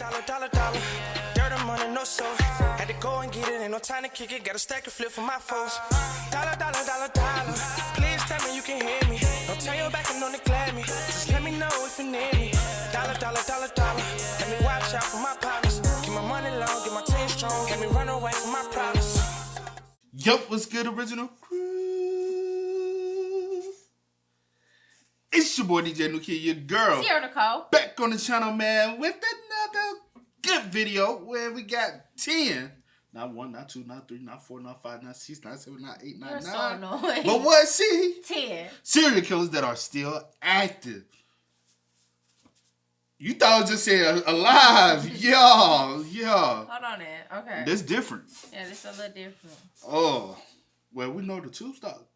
dollar. Dirt and money, no soul. Had to go and get it, ain't no time to kick it. Got a stack of flip for my foes. Dollar. Please tell me you can hear me. Don't turn your back and don't neglect me. Just let me know if you need me. Dollar. Let me watch out for my partners. Keep my money long, get my team strong. Let me run away from my problems. Yup, what's good, original crew? It's your boy DJ New Kid, your girl. Sierra Nicole. Back on the channel, man, with another good video where we got 10. Not 1, not 2, not 3, not 4, not 5, not 6, not 7, not 8, not 9. You're so annoying. But what? See? 10. Serial killers that are still active. You thought I was just saying alive. Yeah. Hold on there. Okay. This different. Yeah, this a little different. Oh. Well, we know the tube stop.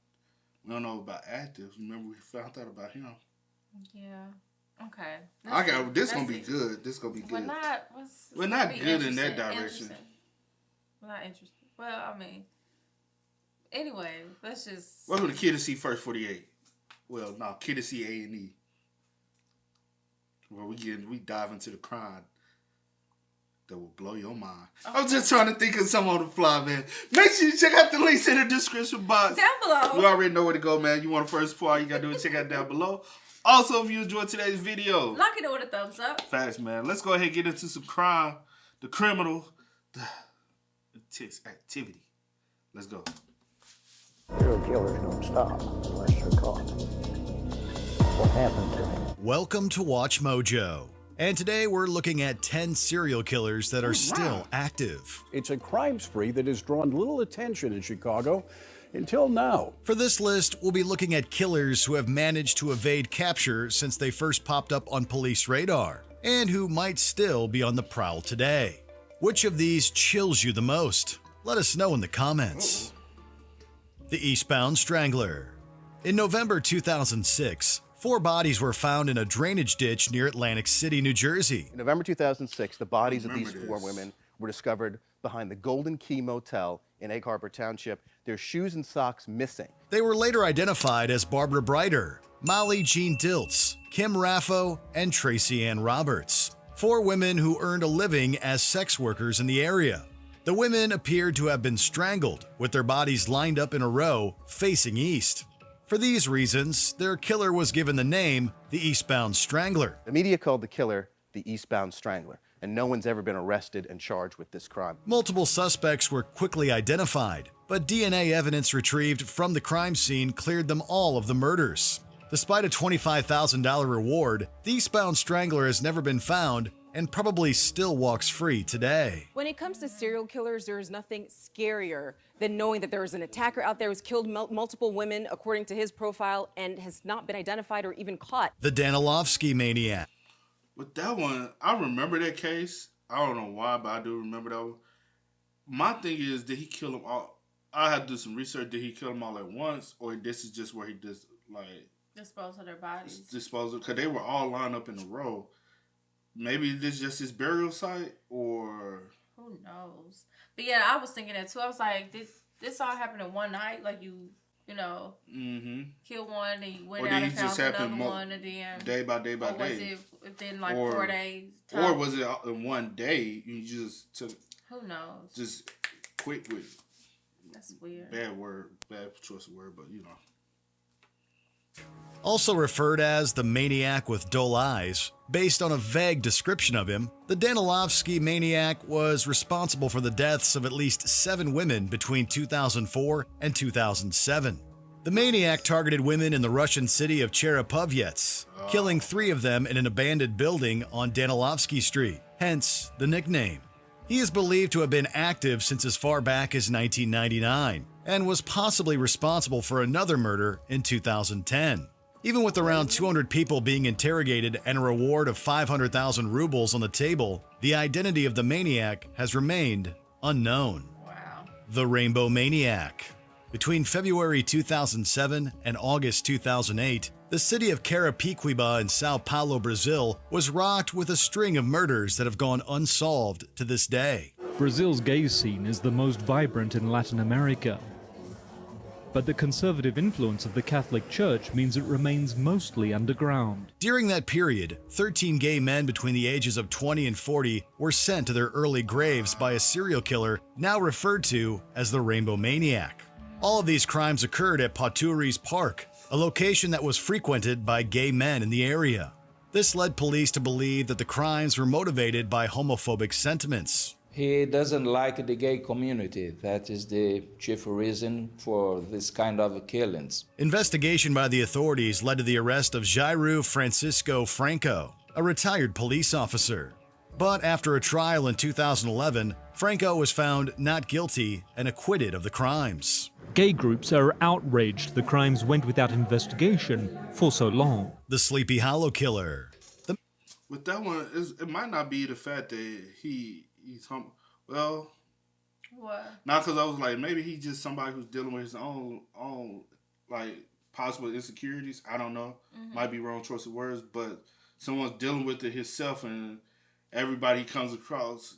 We don't know about active. Remember, we found out about him. Yeah. Okay. This gonna be good. This gonna be good. We're not good in that direction. We're not interested. Well, I mean, anyway, let's just. Welcome to Kid and C First 48. Well, no, Kid and C A&E. Where we dive into the crime that will blow your mind. Oh. I'm just trying to think of some on the fly, man. Make sure you check out the links in the description box. Down below. You already know where to go, man. You want the first part, you got to do it. Check out down below. Also, if you enjoyed today's video, like it with a thumbs up. Facts, man. Let's go ahead and get into some crime, the criminal, the activity. Let's go. Serial killers don't stop unless they're caught. What happened to him? Welcome to Watch Mojo. And today we're looking at 10 serial killers that are still active. It's a crime spree that has drawn little attention in Chicago until now. For this list, we'll be looking at killers who have managed to evade capture since they first popped up on police radar, and who might still be on the prowl today. Which of these chills you the most? Let us know in the comments. The Eastbound Strangler. In November 2006, 4 bodies were found in a drainage ditch near Atlantic City, New Jersey. In November 2006, the bodies of these 4 women were discovered behind the Golden Key Motel in Egg Harbor Township. Their shoes and socks missing. They were later identified as Barbara Breiter, Molly Jean Diltz, Kim Raffo, and Tracy Ann Roberts. 4 women who earned a living as sex workers in the area. The women appeared to have been strangled, with their bodies lined up in a row, facing east. For these reasons, their killer was given the name the Eastbound Strangler. The media called the killer the Eastbound Strangler, and no one's ever been arrested and charged with this crime. Multiple suspects were quickly identified, but DNA evidence retrieved from the crime scene cleared them all of the murders. Despite a $25,000 reward, the Eastbound Strangler has never been found and probably still walks free today. When it comes to serial killers, there is nothing scarier than knowing that there is an attacker out there who's killed multiple women according to his profile and has not been identified or even caught. The Danilovsky Maniac. With that one, I remember that case. I don't know why, but I do remember that one. My thing is, did he kill them all? I had to do some research. Did he kill them all at once? Or this is just where he just, like... dispose of their bodies. Disposal, because they were all lined up in a row. Maybe this is just his burial site, or... Who knows? But yeah, I was thinking that too. I was like, this all happened in one night? Like you know, kill one, and you went out and found another one, and then... Day by day by day. Was it within like 4 days? Or was it in one day, you just took... Who knows? Just quick with... That's weird. Bad choice of word, but you know. Also referred as the Maniac with Dull Eyes, based on a vague description of him, the Danilovsky Maniac was responsible for the deaths of at least 7 women between 2004 and 2007. The Maniac targeted women in the Russian city of Cherepovets, killing 3 of them in an abandoned building on Danilovsky Street, hence the nickname. He is believed to have been active since as far back as 1999, and was possibly responsible for another murder in 2010. Even with around 200 people being interrogated and a reward of 500,000 rubles on the table, the identity of the maniac has remained unknown. Wow. The Rainbow Maniac. Between February 2007 and August 2008, the city of Carapicuíba in Sao Paulo, Brazil, was rocked with a string of murders that have gone unsolved to this day. Brazil's gay scene is the most vibrant in Latin America. but the conservative influence of the Catholic Church means it remains mostly underground. During that period, 13 gay men between the ages of 20 and 40 were sent to their early graves by a serial killer now referred to as the Rainbow Maniac. All of these crimes occurred at Potouries Park, a location that was frequented by gay men in the area. This led police to believe that the crimes were motivated by homophobic sentiments. He doesn't like the gay community. That is the chief reason for this kind of killings. Investigation by the authorities led to the arrest of Jairo Francisco Franco, a retired police officer. But after a trial in 2011, Franco was found not guilty and acquitted of the crimes. Gay groups are outraged the crimes went without investigation for so long. The Sleepy Hollow Killer. With that one, it might not be the fact that he's well. What? Not because I was like, maybe he's just somebody who's dealing with his own like possible insecurities. I don't know. Might be wrong choice of words, but someone's dealing with it himself, and everybody comes across.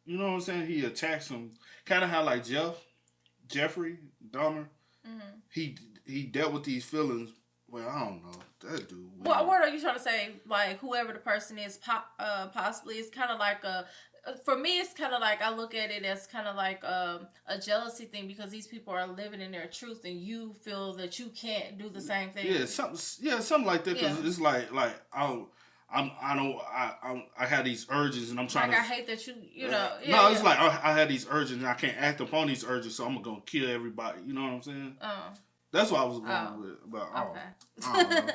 You know what I'm saying? He attacks him, kind of how like Jeffrey Dahmer. He dealt with these feelings. Well, I don't know that dude. What are you trying to say? Like whoever the person is, possibly it's kind of like a. For me, it's kind of like I look at it as kind of like a jealousy thing because these people are living in their truth, and you feel that you can't do the same thing. Yeah, something like that. Because it's like I had these urges, and I'm trying like to. I hate that you know. It's like I had these urges, and I can't act upon these urges, so I'm gonna kill everybody. You know what I'm saying? That's what I was going with. But I don't know.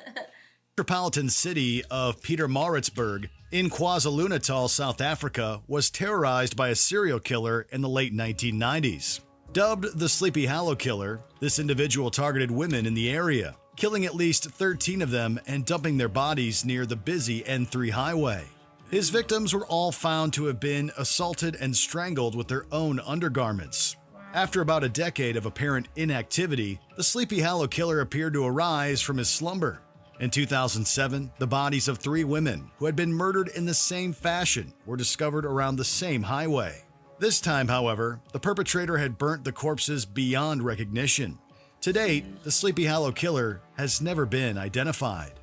Metropolitan city of Pietermaritzburg in KwaZulu-Natal, South Africa, was terrorized by a serial killer in the late 1990s. Dubbed the Sleepy Hollow Killer, this individual targeted women in the area, killing at least 13 of them and dumping their bodies near the busy N3 highway. His victims were all found to have been assaulted and strangled with their own undergarments. After about a decade of apparent inactivity, the Sleepy Hollow Killer appeared to arise from his slumber. In 2007, the bodies of 3 women who had been murdered in the same fashion were discovered around the same highway. This time, however, the perpetrator had burnt the corpses beyond recognition. To date, the Sleepy Hollow Killer has never been identified.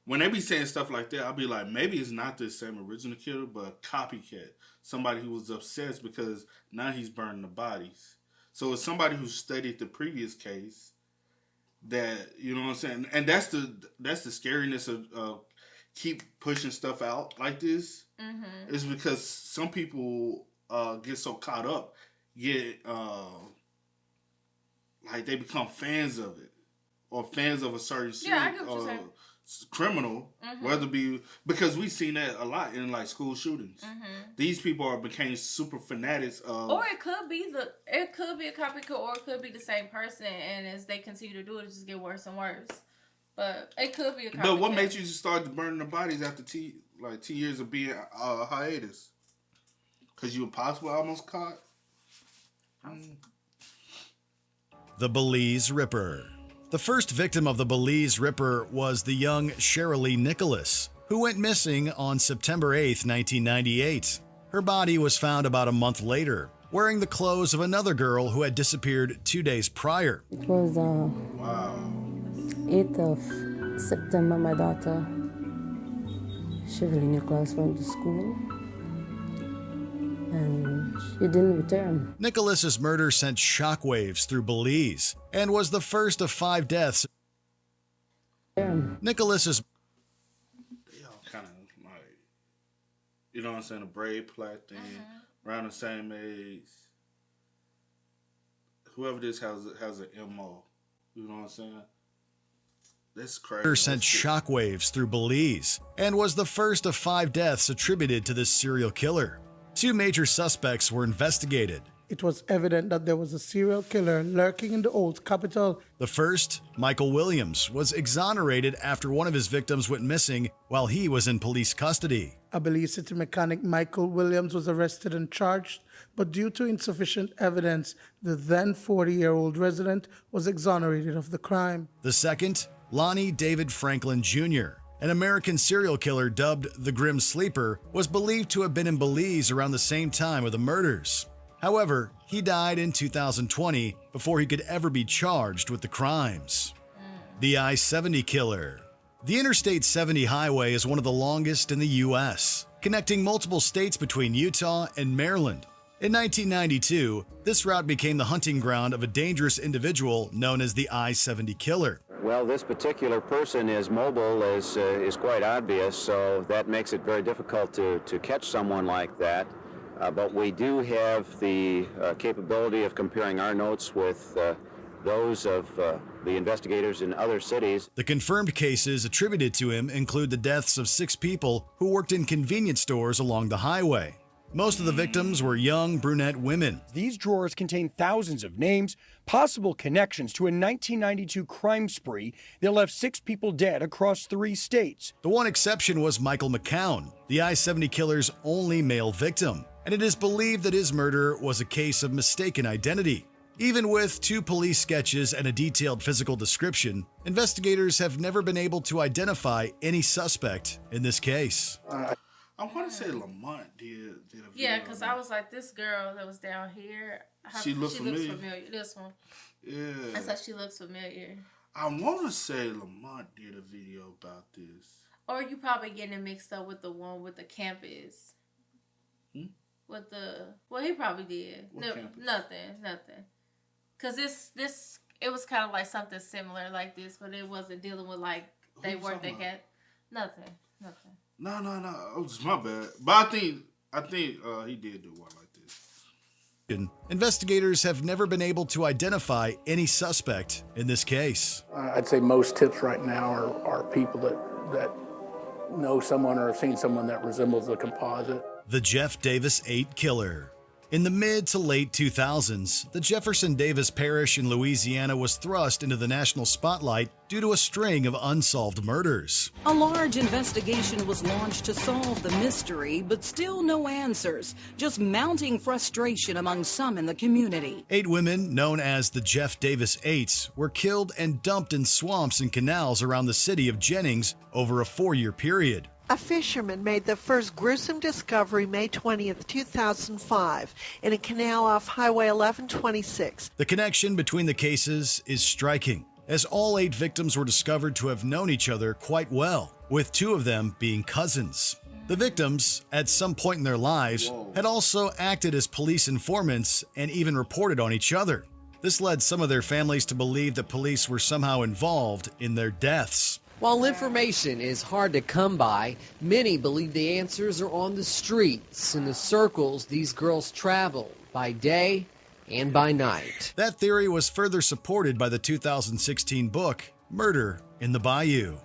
When they be saying stuff like that, I'll be like, maybe it's not the same original killer, but a copycat. Somebody who was obsessed because now he's burning the bodies. So it's somebody who studied the previous case. That, you know what I'm saying, and that's the scariness of keep pushing stuff out like this. Is because some people get so caught up, like they become fans of it or fans of a certain criminal, whether it be because we've seen that a lot in like school shootings. These people became super fanatics of, or it could be a copycat, or it could be the same person, and as they continue to do it, it just get worse and worse. But it could be a copycat. But what made you start burning the bodies after 2 years of being hiatus? Because you were possibly almost caught. The Belize Ripper. The first victim of the Belize Ripper was the young Shirley Nicholas, who went missing on September 8, 1998. Her body was found about a month later, wearing the clothes of another girl who had disappeared 2 days prior. It was 8th of September, my daughter, Shirley Nicholas, went to school, and she didn't return. Nicholas's murder sent shockwaves through Belize and was the first of 5 deaths. Nicholas's... They all kind of like, you know what I'm saying, a braid plait thing, around the same age. Whoever this has an MO, you know what I'm saying? That's crazy. Sent shockwaves through Belize and was the first of 5 deaths attributed to this serial killer. 2 major suspects were investigated. It was evident that there was a serial killer lurking in the old capital. The first, Michael Williams, was exonerated after one of his victims went missing while he was in police custody. A Belize City mechanic, Michael Williams, was arrested and charged, but due to insufficient evidence, the then 40-year-old resident was exonerated of the crime. The second, Lonnie David Franklin Jr., an American serial killer dubbed the Grim Sleeper, was believed to have been in Belize around the same time of the murders. However, he died in 2020 before he could ever be charged with the crimes. The I-70 killer. The Interstate 70 highway is one of the longest in the U.S., connecting multiple states between Utah and Maryland. In 1992, this route became the hunting ground of a dangerous individual known as the I-70 killer. Well, this particular person is mobile, is quite obvious, so that makes it very difficult to catch someone like that. But we do have the capability of comparing our notes with those of the investigators in other cities. The confirmed cases attributed to him include the deaths of 6 people who worked in convenience stores along the highway. Most of the victims were young brunette women. These drawers contain thousands of names, possible connections to a 1992 crime spree that left 6 people dead across 3 states. The one exception was Michael McCown, the I-70 killer's only male victim, and it is believed that his murder was a case of mistaken identity. Even with 2 police sketches and a detailed physical description, investigators have never been able to identify any suspect in this case. I want to say Lamont did a video. Yeah, because I was like, this girl that was down here, she looks familiar. This one. Yeah. I thought she looks familiar. I want to say Lamont did a video about this. Or you probably getting it mixed up with the one with the campus. With the, well, he probably did. Nothing. Because this, it was kind of like something similar like this, but it wasn't dealing with like, they weren't, they got, nothing. No. It was my bad. But I think he did do one like this. Investigators have never been able to identify any suspect in this case. I'd say most tips right now are people that know someone or have seen someone that resembles the composite. The Jeff Davis 8 killer. In the mid to late 2000s, the Jefferson Davis Parish in Louisiana was thrust into the national spotlight due to a string of unsolved murders. A large investigation was launched to solve the mystery, but still no answers, just mounting frustration among some in the community. 8 women, known as the Jeff Davis 8s, were killed and dumped in swamps and canals around the city of Jennings over a 4-year period. A fisherman made the first gruesome discovery May 20th, 2005, in a canal off Highway 1126. The connection between the cases is striking, as all 8 victims were discovered to have known each other quite well, with 2 of them being cousins. The victims, at some point in their lives, had also acted as police informants and even reported on each other. This led some of their families to believe that police were somehow involved in their deaths. While information is hard to come by, many believe the answers are on the streets, in the circles these girls travel, by day and by night. That theory was further supported by the 2016 book, Murder in the Bayou.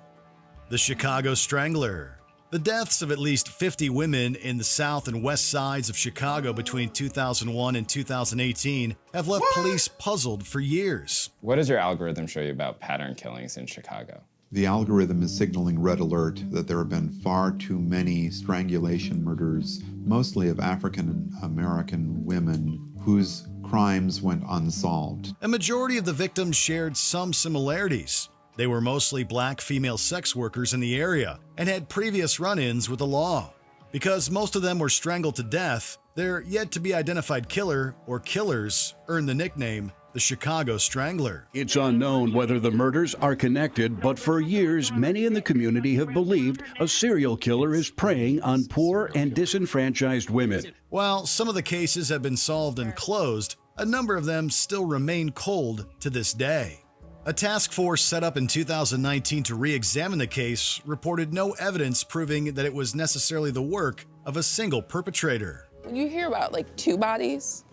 The Chicago Strangler. The deaths of at least 50 women in the south and west sides of Chicago between 2001 and 2018 have left police puzzled for years. What does your algorithm show you about pattern killings in Chicago? The algorithm is signaling red alert that there have been far too many strangulation murders, mostly of African American women whose crimes went unsolved. A majority of the victims shared some similarities. They were mostly black female sex workers in the area and had previous run-ins with the law. Because most of them were strangled to death, their yet-to-be-identified killer or killers earned the nickname the Chicago Strangler. It's unknown whether the murders are connected, but for years, many in the community have believed a serial killer is preying on poor and disenfranchised women. While some of the cases have been solved and closed, a number of them still remain cold to this day. A task force set up in 2019 to re-examine the case reported no evidence proving that it was necessarily the work of a single perpetrator. When you hear about like 2 bodies,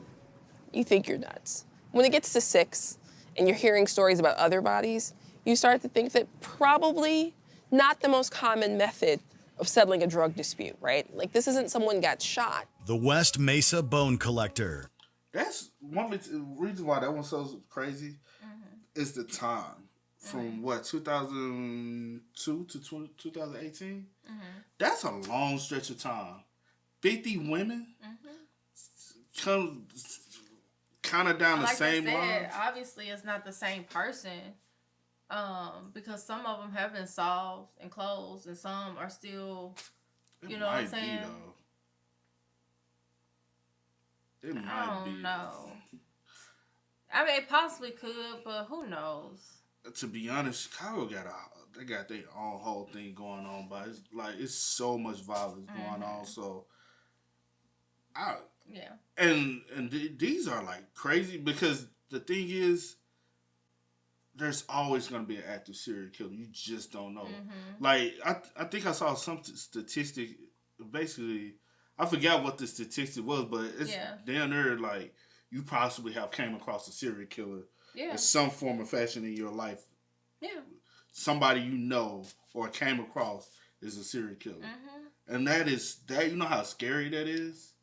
you think you're nuts. When it gets to 6 and you're hearing stories about other bodies, you start to think that probably not the most common method of settling a drug dispute, right? Like this isn't someone got shot. The West Mesa Bone Collector. That's one reason why that one's so crazy is the time. From what, 2002 to 2018? That's a long stretch of time. 50 women come kind of down the same line. Obviously, it's not the same person because some of them have been solved and closed, and some are still, you know what I'm saying? It might I be. don't know. I mean, it possibly could, but who knows? To be honest, Chicago they got their own whole thing going on, but it's so much violence going on. So, these are like crazy because the thing is, there's always going to be an active serial killer. You just don't know. Like I think I saw some statistic. Basically, I forgot what the statistic was, but it's down there like you possibly have came across a serial killer in some form or fashion in your life. Yeah. Somebody you know or came across is a serial killer. And that you know how scary that is?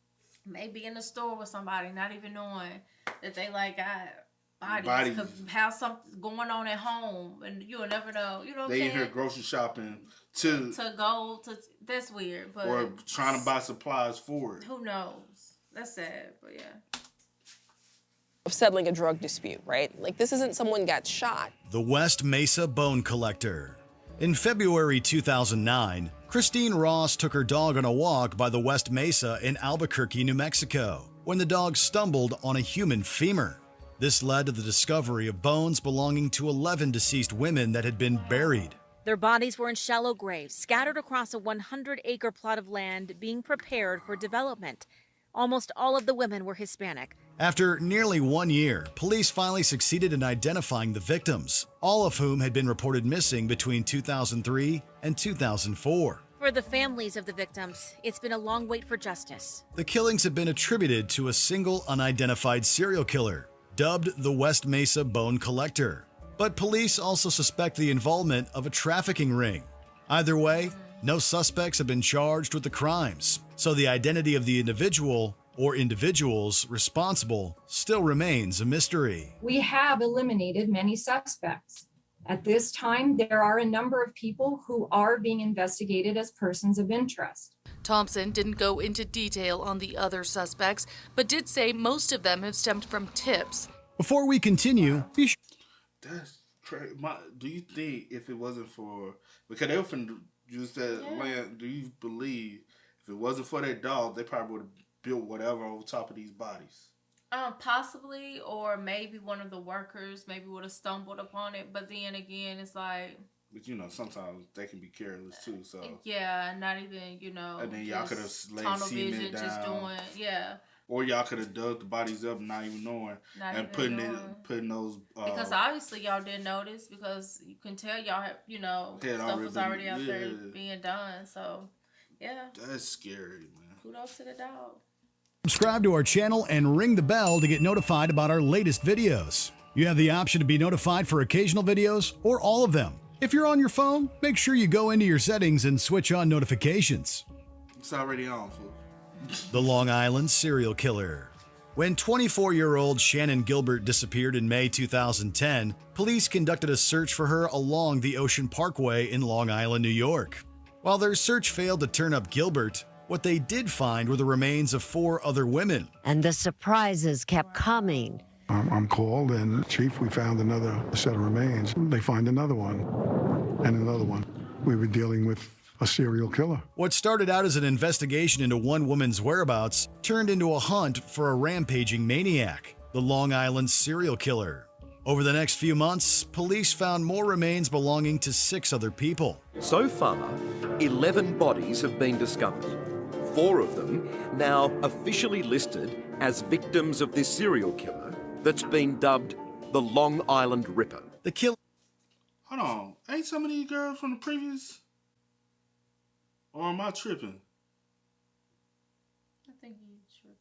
Maybe in the store with somebody, not even knowing that they like got bodies. Could have something going on at home and you'll never know. You know what I'm saying? They in here grocery shopping to go to, that's weird. But or trying to buy supplies for it. Who knows? That's sad, but yeah. Of settling a drug dispute, right? Like this isn't someone got shot. The West Mesa Bone Collector. In February 2009, Christine Ross took her dog on a walk by the West Mesa in Albuquerque, New Mexico, when the dog stumbled on a human femur. This led to the discovery of bones belonging to 11 deceased women that had been buried. Their bodies were in shallow graves, scattered across a 100-acre plot of land being prepared for development. Almost all of the women were Hispanic. After nearly 1 year, police finally succeeded in identifying the victims, all of whom had been reported missing between 2003 and 2004. For the families of the victims, it's been a long wait for justice. The killings have been attributed to a single unidentified serial killer, dubbed the West Mesa Bone Collector. But police also suspect the involvement of a trafficking ring. Either way, no suspects have been charged with the crimes, so the identity of the individual or individuals responsible still remains a mystery. We have eliminated many suspects. At this time, there are a number of people who are being investigated as persons of interest. Thompson didn't go into detail on the other suspects, but did say most of them have stemmed from tips. Before we continue, be sure. That's crazy. Do you think if it wasn't for, because they often use that land, do you believe if it wasn't for that dog, they probably would have built whatever over top of these bodies? Possibly, or maybe one of the workers maybe would have stumbled upon it. But then again, it's like. But you know, sometimes they can be careless too. So yeah, not even And then y'all could have laid tunnel cement vision, down, just doing or y'all could have dug the bodies up, not even knowing, and putting those. Because obviously y'all didn't notice because you can tell y'all have stuff was already out there being done. So yeah, that's scary, man. Kudos to the dog. Subscribe to our channel and ring the bell to get notified about our latest videos. You have the option to be notified for occasional videos or all of them. If you're on your phone, make sure you go into your settings and switch on notifications. It's already on, folks. The Long Island Serial Killer. When 24-year-old Shannon Gilbert disappeared in May 2010, police conducted a search for her along the Ocean Parkway in Long Island, New York. While their search failed to turn up Gilbert, what they did find were the remains of 4 other women. And the surprises kept coming. I'm called, and Chief, we found another set of remains. They find another one, and another one. We were dealing with a serial killer. What started out as an investigation into one woman's whereabouts turned into a hunt for a rampaging maniac, the Long Island Serial Killer. Over the next few months, police found more remains belonging to 6 other people. So far, 11 bodies have been discovered. 4 of them now officially listed as victims of this serial killer that's been dubbed the Long Island Ripper. The killer. Hold on, ain't some of these girls from the previous? Or am I tripping? I think you're tripping.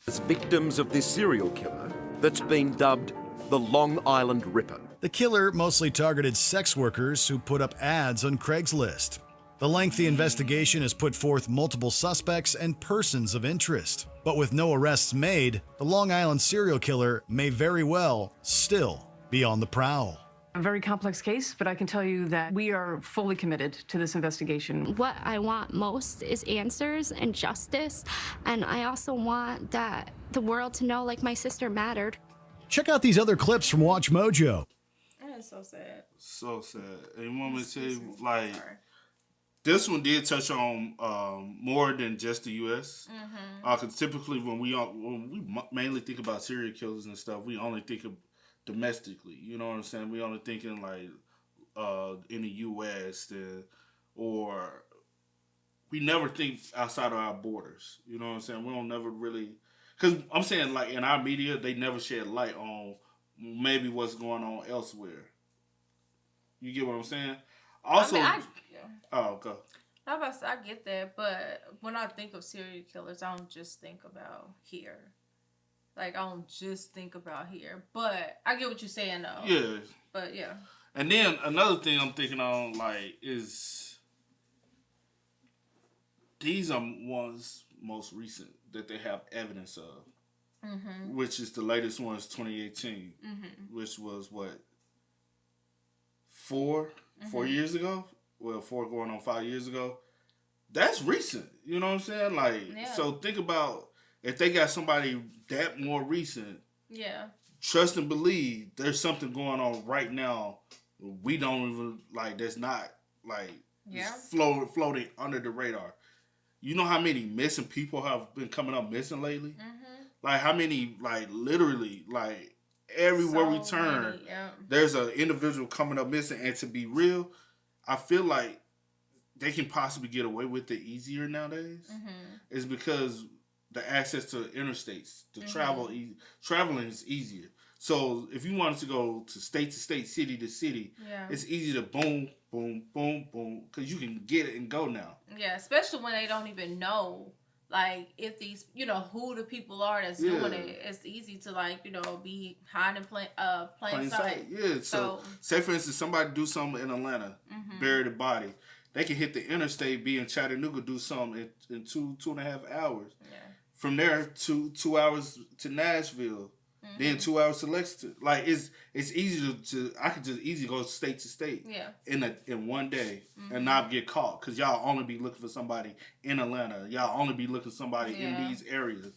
As victims of this serial killer that's been dubbed the Long Island Ripper. The killer mostly targeted sex workers who put up ads on Craigslist. The lengthy investigation has put forth multiple suspects and persons of interest. But with no arrests made, the Long Island serial killer may very well still be on the prowl. A very complex case, but I can tell you that we are fully committed to this investigation. What I want most is answers and justice, and I also want that the world to know, like, my sister mattered. Check out these other clips from Watch Mojo. That is so sad. So sad. And you want me to tell you, like, this one did touch on more than just the U.S. Because typically when we mainly think about serial killers and stuff, we only think of domestically. You know what I'm saying? We only thinking like in the U.S. or we never think outside of our borders. You know what I'm saying? We don't never really, because I'm saying like in our media, they never shed light on maybe what's going on elsewhere. You get what I'm saying? Also, go. I get that, but when I think of serial killers, I don't just think about here. Like, I don't just think about here. But I get what you're saying, though. Yeah. But, yeah. And then another thing I'm thinking on, like, is these are ones most recent that they have evidence of, which is the latest one is 2018, which was, what, 4 years ago? Well, 4 going on 5 years ago. That's recent. You know what I'm saying? Like, so think about if they got somebody that more recent. Yeah. Trust and believe there's something going on right now. We don't even, like, that's not, like, floating under the radar. You know how many missing people have been coming up missing lately? Like, how many, like, literally, like, everywhere we turn, there's an individual coming up missing. And to be real, I feel like they can possibly get away with it easier nowadays. It's because the access to interstates, the traveling is easier. So if you wanted to go to state, city to city, it's easy to boom, boom, boom, boom, because you can get it and go now. Yeah, especially when they don't even know, like, if these, you know, who the people are that's doing it. It's easy to, like, you know, be hiding plain sight. Yeah, so say, for instance, somebody do something in Atlanta, bury the body. They can hit the interstate, be in Chattanooga, do something in 2.5 hours. Yeah. From there, 2 hours to Nashville. Then 2 hours to Lexington. Like, it's easy to I could just easily go state to state in one day and not get caught, because y'all only be looking for somebody in Atlanta. Y'all only be looking for somebody in these areas.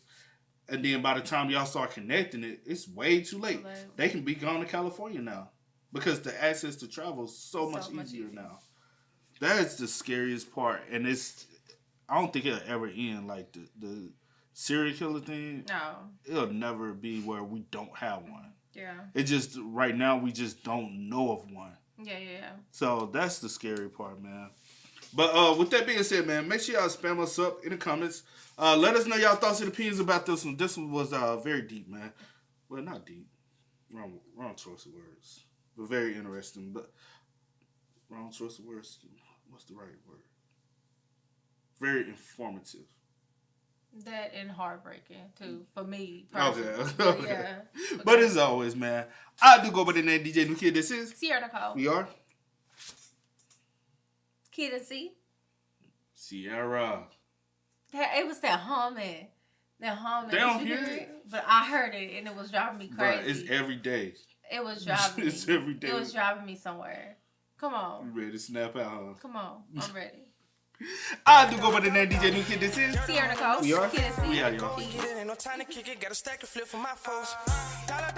And then by the time y'all start connecting it, it's way too late. They can be gone to California now because the access to travel is so much easier now. That's the scariest part, and I don't think it'll ever end. Like the serial killer thing, no, it'll never be where we don't have one. Yeah, it just right now we just don't know of one. Yeah. So that's the scary part, man. But with that being said, man, make sure y'all spam us up in the comments. Let us know y'all thoughts and opinions about this one. This one was very deep, man. Well, not deep. Wrong choice of words, but very interesting. But wrong choice of words. What's the right word? Very informative. That and heartbreaking too for me personally. Okay. Yeah. But as always, man, I do go by the name DJ New Kid. This is Sierra Nicole. We are Kid and C. Sierra. It was that humming. They don't hear it, but I heard it and it was driving me crazy. But it's every day. It was driving me. It's every day. It was driving me somewhere. Come on. You ready to snap out, huh? Come on. I'm ready. I do go by the name DJ New Kid. This is Sierra Nicole. We are. Kid and C. We are, y'all. Ain't no time to kick it. Got a stack to flip for my folks. Dollar.